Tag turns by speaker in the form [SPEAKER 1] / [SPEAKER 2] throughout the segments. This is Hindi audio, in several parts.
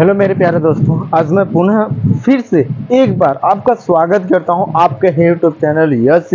[SPEAKER 1] हेलो मेरे प्यारे दोस्तों, आज मैं पुनः फिर से एक बार आपका स्वागत करता हूं आपके यूट्यूब चैनल यस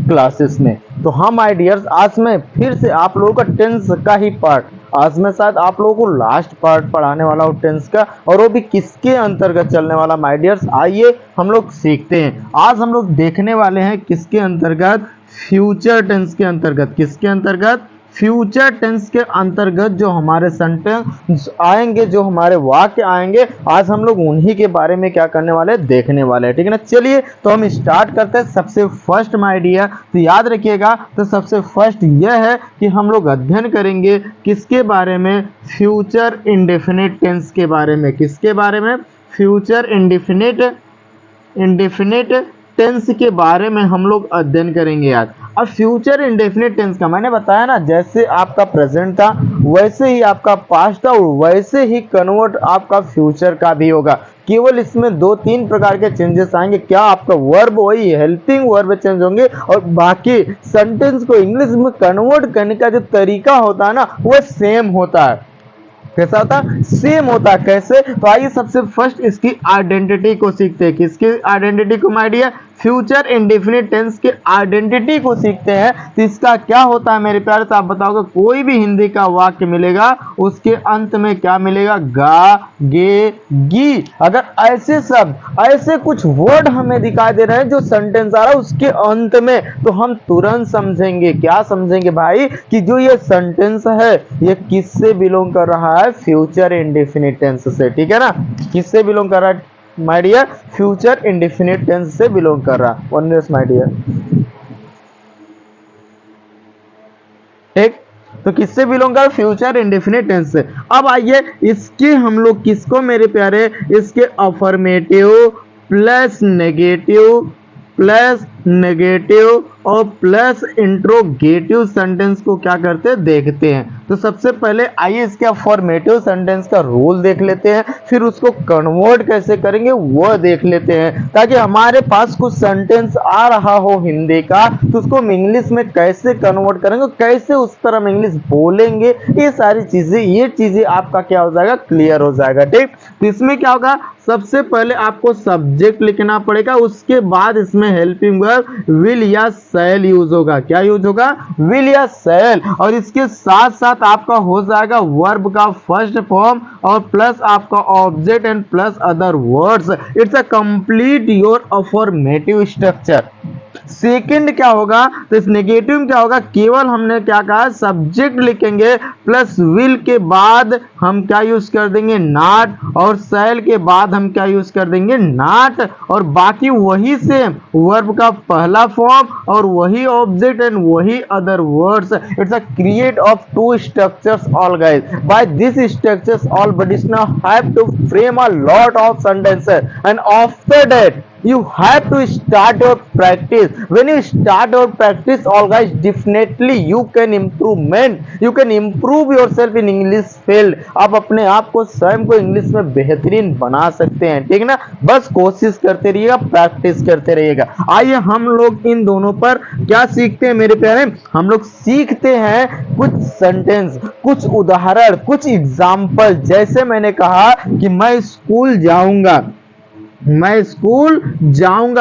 [SPEAKER 1] क्लासेस में। तो हम माय डियर्स, आज मैं फिर से आप लोगों का टेंस का ही पार्ट, आज मैं शायद आप लोगों को लास्ट पार्ट पढ़ाने वाला हूँ टेंस का, और वो भी किसके अंतर्गत चलने वाला माय डियर्स। आइए हम लोग सीखते हैं। आज हम लोग देखने वाले हैं किसके अंतर्गत, फ्यूचर टेंस के अंतर्गत। किसके अंतर्गत? फ्यूचर टेंस के अंतर्गत जो हमारे सेंटेंस आएंगे, जो हमारे वाक्य आएंगे, आज हम लोग उन्हीं के बारे में क्या करने वाले हैं, देखने वाले हैं। ठीक है ना। चलिए तो हम स्टार्ट करते हैं। सबसे फर्स्ट माय डियर, तो याद रखिएगा, तो सबसे फर्स्ट यह है कि हम लोग अध्ययन करेंगे किसके बारे में, फ्यूचर इंडेफिनिट टेंस के बारे में। किसके बारे में? फ्यूचर इंडेफिनिट टेंस के बारे में हम लोग अध्ययन करेंगे आज। अब फ्यूचर इंडेफिनिट टेंस का मैंने बताया ना, जैसे आपका प्रेजेंट था वैसे ही आपका पास्ट था, और वैसे ही कन्वर्ट आपका फ्यूचर का भी होगा। केवल इसमें दो तीन प्रकार के चेंजेस आएंगे। क्या? आपका वर्ब वही हेल्पिंग वर्ब चेंज होंगे, और बाकी सेंटेंस को इंग्लिश में कन्वर्ट करने का जो तरीका होता है ना, वो सेम होता है। कैसा होता? सेम होता। कैसे? तो आइए सबसे फर्स्ट इसकी आइडेंटिटी को सीखते हैं। किसकी आइडेंटिटी को my dear? Future indefinite tense के आइडेंटिटी को सीखते हैं। तो इसका क्या होता है मेरे प्यारे? तो आप बताओगे, कोई भी हिंदी का वाक्य मिलेगा उसके अंत में क्या मिलेगा? गा, गे, गी। अगर ऐसे शब्द, ऐसे कुछ वर्ड हमें दिखाई दे रहे हैं जो सेंटेंस आ रहा है उसके अंत में, तो हम तुरंत समझेंगे। क्या समझेंगे भाई? कि जो ये सेंटेंस है ये किससे बिलोंग कर रहा है? फ्यूचर इंडेफिनिट टेंस से। ठीक है ना। किससे बिलोंग कर रहा है my dear? Future indefinite tense से बिलोंग कर रहा है। One minute my dear. ठीक, तो किससे बिलोंग कर? फ्यूचर इंडेफिनिट टेंस से। अब आइए इसके हम लोग किसको मेरे प्यारे, इसके अफर्मेटिव प्लस नेगेटिव और प्लस इंट्रोगेटिव सेंटेंस को क्या करते हैं, देखते हैं। तो सबसे पहले आइए इसके अफर्मेटिव सेंटेंस का रूल देख लेते हैं, फिर उसको कन्वर्ट कैसे करेंगे वो देख लेते हैं, ताकि हमारे पास कुछ सेंटेंस आ रहा हो हिंदी का, तो उसको हम इंग्लिश में कैसे कन्वर्ट करेंगे, कैसे उस पर हम इंग्लिश बोलेंगे, ये सारी चीजें, ये चीजें आपका क्या हो जाएगा, क्लियर हो जाएगा। ठीक, तो इसमें क्या होगा, सबसे पहले आपको सब्जेक्ट लिखना पड़ेगा, उसके बाद इसमें हेल्पिंग वर्ब विल या शैल यूज होगा। क्या यूज होगा? विल या शैल। और इसके साथ साथ आपका हो जाएगा वर्ब का फर्स्ट फॉर्म और प्लस आपका object and plus other words. It's a complete your affirmative structure. Second क्या होगा, तो इस नेगेटिव में क्या होगा, केवल हमने क्या कहा, सब्जेक्ट लिखेंगे प्लस विल के बाद हम क्या यूज कर देंगे, नॉट, और शैल के बाद हम क्या यूज कर देंगे, नॉट, और बाकी वही सेम वर्ब का पहला फॉर्म और वही ऑब्जेक्ट एंड वही other words. It's a create of two structures all guys. By this structures all buddies now have to frame a lot of sentences, and after that you have to start your practice. When you start your practice all guys, definitely you can improve yourself in English field. आप अपने आप को स्वयं को इंग्लिश में बेहतरीन बना सकते हैं। ठीक ना। बस कोशिश करते रहिएगा, प्रैक्टिस करते रहिएगा। आइए हम लोग इन दोनों पर क्या सीखते हैं मेरे प्यारे, हम लोग सीखते हैं कुछ सेंटेंस, कुछ उदाहरण, कुछ एग्जाम्पल। जैसे मैंने कहा कि मैं स्कूल जाऊंगा,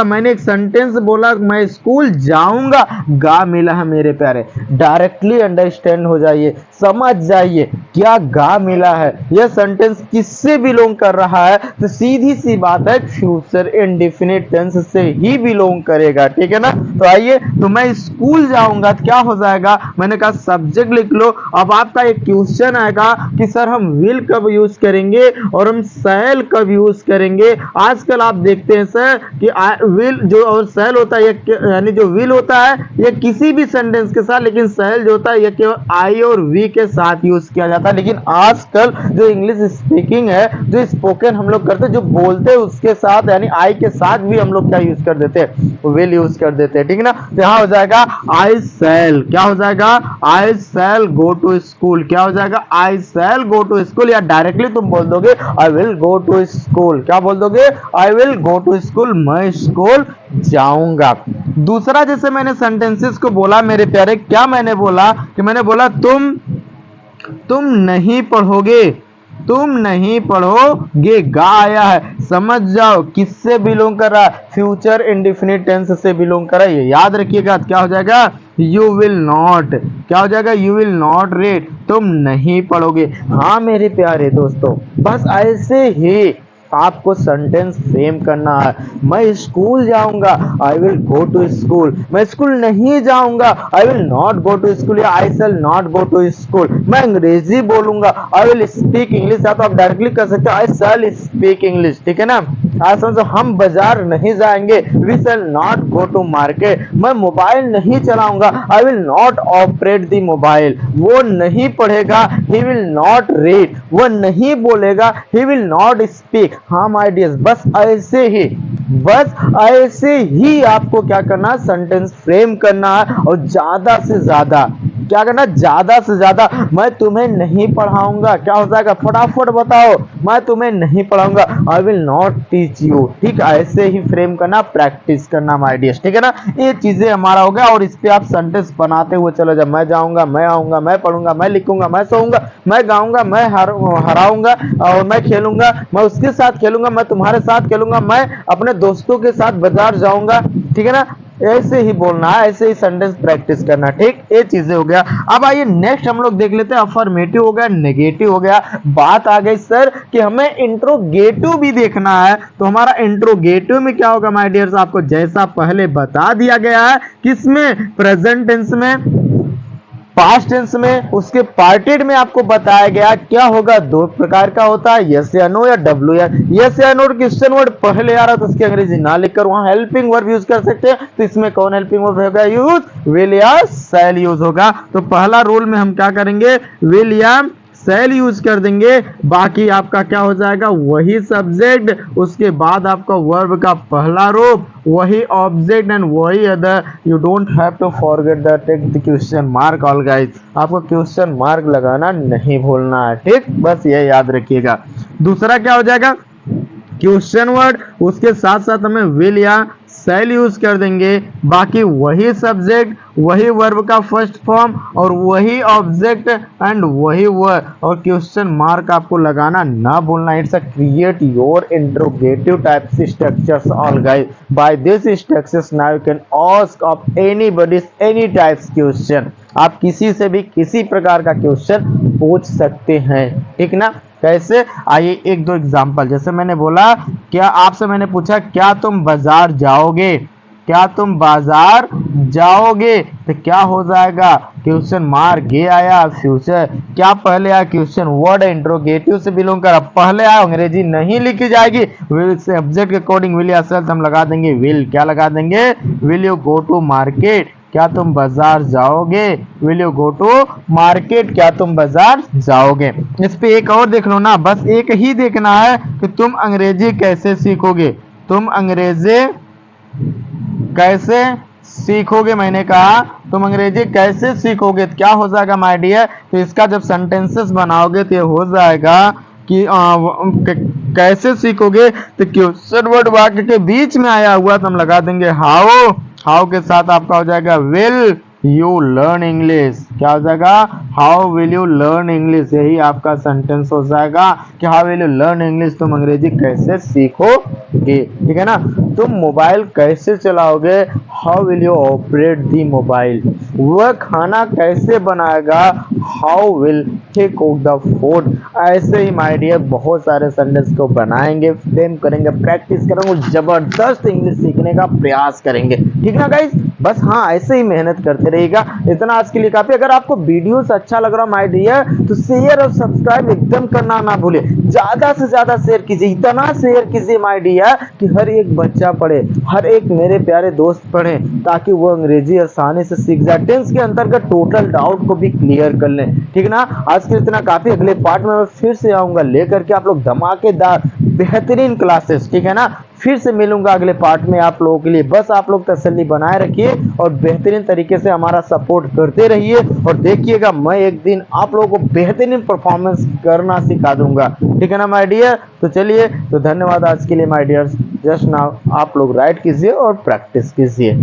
[SPEAKER 1] मैंने एक सेंटेंस बोला, मैं स्कूल जाऊंगा, गा मिला है मेरे प्यारे। डायरेक्टली अंडरस्टैंड हो जाइए, समझ जाइए क्या गा मिला है, यह सेंटेंस किससे बिलोंग कर रहा है, तो सीधी सी बात है फ्यूचर इंडेफिनिट टेंस से ही बिलोंग करेगा। ठीक है ना। तो आइए, तो मैं स्कूल जाऊंगा, क्या हो जाएगा, मैंने कहा सब्जेक्ट लिख लो। अब आपका एक क्वेश्चन आएगा कि सर हम विल कब यूज करेंगे और हम शैल कब यूज करेंगे। आजकल आप देखते हैं सर कि विल जो और शैल होता है, यानी जो विल होता है ये किसी भी सेंटेंस के साथ, लेकिन शैल जो होता है ये केवल आई और वी के साथ यूज किया जाता है। लेकिन आजकल जो इंग्लिश स्पीकिंग है, जो स्पोकन हम लोग करते हैं, जो बोलते हैं उसके साथ यानी आई के साथ भी हम लोग क्या यूज कर देते हैं, विल यूज कर देते हैं। ठीक है ना। तो यहाँ हो जाएगा आई शैल, क्या हो जाएगा, I shall go to school, क्या हो जाएगा, I shall go to school. या डायरेक्टली तुम बोल दोगे I will go to school, क्या बोल दोगे, I will go to school, मैं स्कूल जाऊंगा। दूसरा, जैसे मैंने सेंटेंसेस को बोला मेरे प्यारे, क्या मैंने बोला कि मैंने बोला तुम नहीं पढ़ोगे, तुम नहीं पढ़ोगे, गा आया है, समझ जाओ किससे बिलोंग कर रहा है, फ्यूचर इंडेफिनिट टेंस से बिलोंग कर रहा है, ये याद रखिएगा। क्या हो जाएगा, यू विल नॉट, क्या हो जाएगा, यू विल नॉट रीड, तुम नहीं पढ़ोगे। हाँ मेरे प्यारे दोस्तों, बस ऐसे ही आपको सेंटेंस फ्रेम करना है। मैं स्कूल जाऊंगा, I will go to school. मैं स्कूल नहीं जाऊंगा, I will not go to school या I shall not go to school. मैं अंग्रेजी बोलूंगा, आई विल स्पीक इंग्लिश, या तो आप डायरेक्टली कर सकते हो आई शैल स्पीक इंग्लिश, ठीक है ना। आज समझो, हम बाजार नहीं जाएंगे, we shall not go to market. मैं मोबाइल नहीं चलाऊंगा, I will not operate the mobile. वो नहीं पढ़ेगा, ही विल नॉट रीड। वो नहीं बोलेगा, ही विल नॉट स्पीक। हाँ माय डियर्स, बस ऐसे ही आपको क्या करना, सेंटेंस फ्रेम करना है। और ज्यादा से ज्यादा क्या करना, ज्यादा से ज्यादा, मैं तुम्हें नहीं पढ़ाऊंगा, क्या हो जाएगा, फटाफट बताओ, मैं तुम्हें नहीं पढ़ाऊंगा, आई विल नॉट टीच यू। ठीक, ऐसे ही फ्रेम करना, प्रैक्टिस करना माय डियर्स, ठीक है ना। ये चीजें हमारा हो गया, और इस पे आप सेंटेंस बनाते हुए चलो, जब मैं जाऊंगा, मैं आऊंगा, मैं पढ़ूंगा, मैं लिखूंगा, मैं सोऊंगा, मैं गाऊंगा, मैं हराऊंगा, और मैं खेलूंगा, मैं उसके साथ खेलूंगा, मैं तुम्हारे साथ खेलूंगा, मैं अपने दोस्तों के साथ बाजार जाऊंगा, ठीक है ना। ऐसे ही बोलना है, ऐसे ही सेंटेंस प्रैक्टिस करना, ठीक, ये चीजें हो गया। अब आइए नेक्स्ट हम लोग देख लेते हैं, अफर्मेटिव हो गया, नेगेटिव हो गया। बात आ गई सर कि हमें इंट्रोगेटिव भी देखना है, तो हमारा इंट्रोगेटिव में क्या होगा माय डियर्स, आपको जैसा पहले बता दिया गया है, किसमें, प्रेजेंट टेंस में, पास्ट टेंस में, उसके पार्टेड में आपको बताया गया क्या होगा, दो प्रकार का होता है, यस या नो या डब्ल्यू या। यस या नो क्वेश्चन वर्ड पहले आ रहा है तो उसकी अंग्रेजी ना लिखकर वहां हेल्पिंग वर्ब यूज कर सकते हैं, तो इसमें कौन हेल्पिंग वर्ब होगा, यूज, विल या शैल यूज होगा। तो पहला रूल में हम क्या करेंगे, विल या शैल यूज कर देंगे, बाकी आपका क्या हो जाएगा, वही सब्जेक्ट, उसके बाद आपका वर्ब का पहला रूप, वही ऑब्जेक्ट एंड वही other. You don't have to forget the take the question mark all guys, आपको क्वेश्चन मार्क लगाना नहीं भूलना है, ठीक, बस ये याद रखिएगा। दूसरा क्या हो जाएगा, क्वेश्चन वर्ड, उसके साथ साथ हमें विल या शैल यूज कर देंगे, बाकी वही सब्जेक्ट, वही वर्ब का फर्स्ट फॉर्म, और वही ऑब्जेक्ट एंड वही वर्ब, और क्वेश्चन मार्क आपको लगाना ना भूलना। It's a create your interrogative types structures all guys, by this structures now you can ask of anybody any types question. आप किसी से भी किसी प्रकार का क्वेश्चन पूछ सकते हैं, ठीक ना। कैसे, आइए एक दो एग्जांपल, जैसे मैंने बोला, क्या आपसे मैंने पूछा क्या तुम बाजार जाओगे, क्या तुम बाजार जाओगे, तो क्या हो जाएगा, क्वेश्चन मार्क, ये आया फ्यूचर, क्या पहले आया, क्वेश्चन वर्ड इंट्रोगेटिव से बिलोंग कर, पहले आया, अंग्रेजी नहीं लिखी जाएगी, विल से ऑब्जेक्ट के अकॉर्डिंग विल या शैल हम लगा देंगे, विल, क्या लगा देंगे, will you go to market, क्या तुम बाजार जाओगे, will you go to market, क्या तुम बाजार जाओगे। इस पे एक और देख लो ना, बस एक ही देखना है कि तुम अंग्रेजी कैसे सीखोगे, तुम अंग्रेजी कैसे सीखोगे, मैंने कहा तुम अंग्रेजी कैसे सीखोगे, क्या हो जाएगा माय डियर, तो इसका जब सेंटेंसेस बनाओगे तो ये हो जाएगा कि कैसे सीखोगे, तो क्वेश्चन वर्ड वाक्य के बीच में आया हुआ तो हम लगा देंगे हाउ, हाउ के साथ आपका हो जाएगा विल यू लर्न इंग्लिश, क्या हो जाएगा, how will you learn English, यही आपका सेंटेंस हो जाएगा कि how will you learn English, तुम अंग्रेजी कैसे सीखोगे, ठीक है ना। तुम मोबाइल कैसे चलाओगे, how will you operate the mobile. वह खाना कैसे बनाएगा, how will he cook the food. ऐसे ही माय डियर बहुत सारे सेंटेंस को बनाएंगे, फ्रेम करेंगे, प्रैक्टिस करेंगे, जबरदस्त इंग्लिश सीखने का प्रयास करेंगे, ठीक ना गाइस। बस हाँ, ऐसे ही मेहनत करते रहिएगा। इतना आज के लिए काफी। अगर आपको वीडियोस अच्छा लग रहा माय डियर तो शेयर और सब्सक्राइब एकदम करना ना भूले, ज्यादा से ज्यादा शेयर कीजिए, इतना शेयर कीजिए माय डियर कि हर एक बच्चा पढ़े, हर एक मेरे प्यारे दोस्त पढ़े, ताकि वो अंग्रेजी आसानी से सीख जाए, टेंस के अंतर्गत टोटल डाउट को भी क्लियर कर लें, ठीक ना। आज के लिए इतना काफी। अगले पार्ट में मैं फिर से आऊंगा लेकर के आप लोग धमाकेदार बेहतरीन क्लासेस, ठीक है ना। फिर से मिलूंगा अगले पार्ट में आप लोगों के लिए। बस आप लोग तसल्ली बनाए रखिए और बेहतरीन तरीके से हमारा सपोर्ट करते रहिए, और देखिएगा मैं एक दिन आप लोगों को बेहतरीन परफॉर्मेंस करना सिखा दूंगा, ठीक है ना माय डियर। तो चलिए, तो धन्यवाद आज के लिए माय डियर। जस्ट नाउ आप लोग राइट कीजिए और प्रैक्टिस कीजिए।